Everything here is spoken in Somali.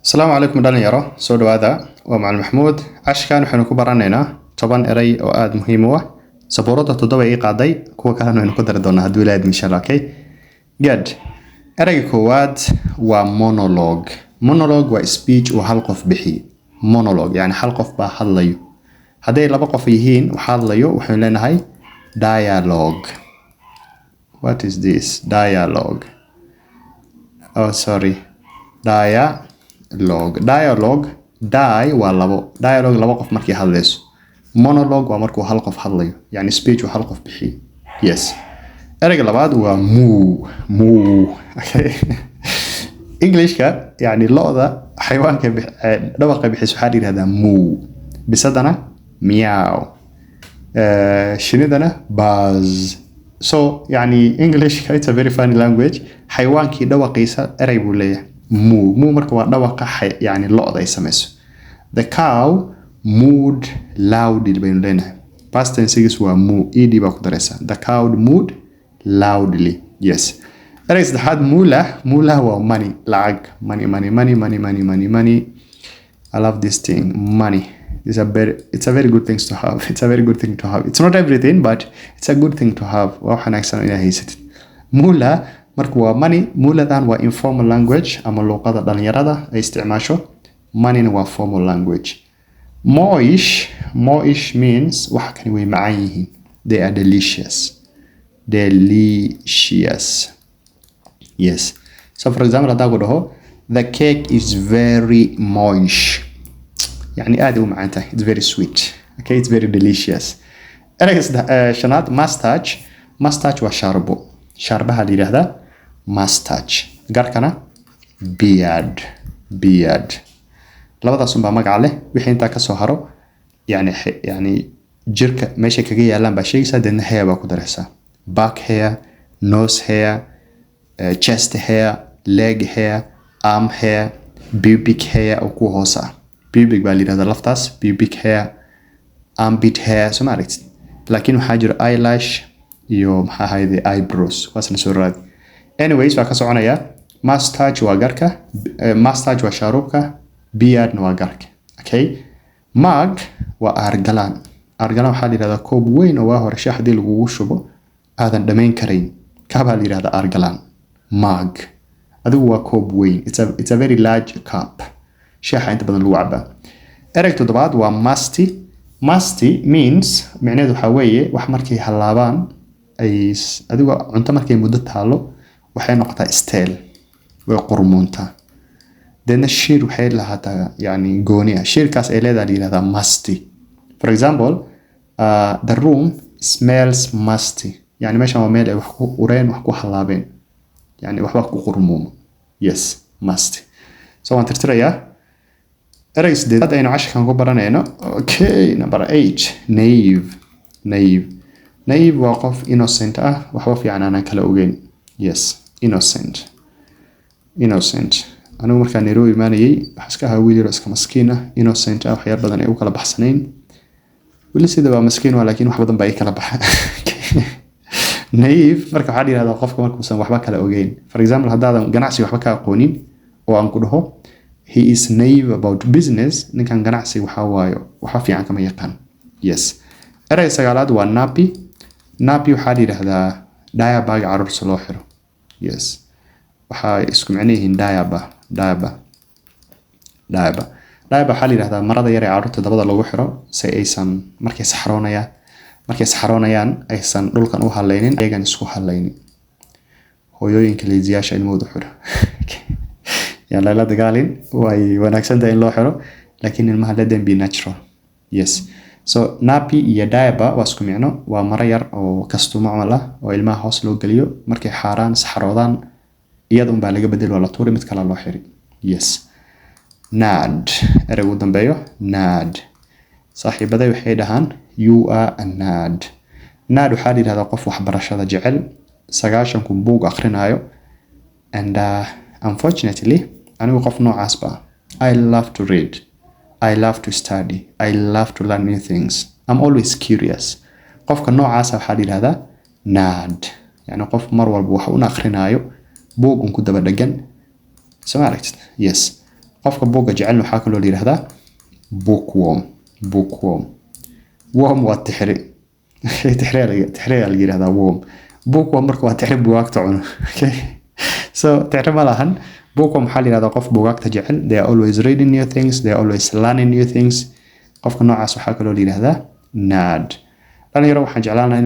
السلام عليكم dhalinyaro soo dhawaada waa macallin maxamuud cashkan waxaanu ku baranaynaa 10 eray oo aad muhiim u ah sabuurada 7 ay qaaday kuwa kalena aynu ku dari doonaa hadii ilaad insha Allah okay good erayga koowaad waa monologue waa speech oo hal qof bixiyo monologue yani hal qof baa hadlayo haday laba qof yihiin waxa hadlayo waxaan leenahay dialogue. What is this? Dialogue. Oh sorry. Dialogue waa labo. Dialogue laba qof markay hadlayso. Monologue waa markuu hal qof hadlayo. Yani speech uu hal qof bixiyo. Yes. Erayga labaad waa moo. Okay. Englishka yani looda xayawaanka dhawaqa bixiso waxa la yiraahdaa moo. Bisadana meow. Shinidana buzz. So يعني English it's a very funny language حيوانكي dhawaqiisa eray buu leeyahay moo marka waa dhawaqa yani looda ay sameeyso. The cow mooed loudly baynu leenahay past tense waa moo ed baa ku dareysa. The cow mooed loudly. Yes. Erayga saddexaad moolah waa money lacag money. I love this thing money. It's a very good thing to have. It's a very good thing to have. It's not everything, but it's a good thing to have. Waa wanaagsan inaad haysatid. Moola marka waa money. Mooladan waa informal language ama luqada dhalinyarada ay isticmaasho. Money waa formal language. Moish means waxa kani way macaan yihiin. They are delicious. Yes. So for example, hadaa ku dhaho the cake is very moish. يعني آدي ومعنته it's very sweet. Okay, it's very delicious. erayga shanaad mustache waa shaarbaha la yiraahdaa mustache. garkana beard. labadaas baa magac leh wixii inta ka soo haro yani jirka meesha kaga yaalan baa sheegaysa dadna hair baa ku dareysaa. back hair, nose hair, chest hair, leg hair, arm hair, pubic hair oo ku hoosa. pubic baa la yiraahdaa laftaas pubic hair, armpit hair soo maaragtid. laakiin waxa jira eyelash iyo maxaa ahayd eyebrows waasna soo raad. Anyways waa ka soconaya mustache waa garka, mustache waa shaarubka, beard waa garka. Okay. mug waa argalaan waxa la yiraahdaa koob weyn oo waa hore shaxdii lagu shubo aadan dhameyn karayn ka baa la yiraahdaa argalaan mug. adigu waa koob weyn. It's a very large cup. شاحة أنت بدل الوعبة. erayga toddobaad waa musty means macnaheedu waxa weeye wax markay halaabaan ay adigu cunto markay muddo taalo waxay noqotaa stale way qurmuuntaa. Deena shir waxay lahaataa yani gooni ah shirkaas ay leedahay yiraahdaa musty. For example, the room smells musty. yani meeshan waa meel ay wax ku ureen wax ku halaabeen yani waxba ku qurmuumo. Yes, musty. So waan tirtirayaa erayga sideedaad aynu cashkan ku baranayno. Okay, number 8 naive waa qof innocent ah waxba fiican aan kala ogeyn. Yes, innocent. anigu markaan Nairobi imaanayay waxa iska ahaa wiil yar iska maskiin ah innocent ah waxyaabo badan ay u kala baxsanayn. weli sida waa maskiin waa laakiin wax badan baa ay kala baxaan. naive marka waxa la yiraahdaa qofka markuusan waxba kala ogeyn. For example, hadaadan ganacsi waxba ka aqoonin oo aan ku dhaho he is naive about business ninkan ganacsi waxa waayo waxa fiican kama yaqaan. Yes. erayga sagaalaad waa nappy waxa la yiraahdaa diaper carruurta loo xiro. Yes. waxa isku macnaheeyin diaper waxa la yiraahdaa marada yar ee carruurta dabada lagu xiro si aysan markay saxaroonayaan aysan dhulkan u halaynin ayagan isku halaynin. hooyooyinka leeziyaasha ilmooda xiro. يعني لا دقالين way wanaagsan tahay in loo xiro laakiin ilmaha let them be natural. Yes. So nappy iyo diaper waa isku micno waa maro yar oo kastuumo camal ah oo ilmaha hoos loo geliyo markay xaaraan saxaroodaan iyada un baa laga bedelo la tuuri mid kale loo xiri. Yes. Nerd eraygu dambeeyo nerd saaxiibaday waxay dhahaan you are a nerd waxa la yiraahdaa qof waxbarashada jecel 9 buug akhrinayo and unfortunately anigu qof noocaas baa. I love to read, I love to study, I love to learn new things. I'm always curious. qofka noocaas waxa la yiraahdaa nerd yani qof mar walba wax uu akhrinayo buug ku daba dhagan soo maaragtid. Yes. qofka buugga jecelna waxaa kaloo la yidhahdaa bookworm. Worm waa tixri. tixri la yidhahdaa worm. Bookworm marka waa tixri buugaagta cuno. Okay, so tixri ma lahan. Bookworm waxaa la yidhahdaa qof buugaagta jecel. They are always reading new things, they are always learning new things. qofka noocaas waxaa kaloo la yidhahdaa nerd. dhalinyaro waxaan jeclaan lahaa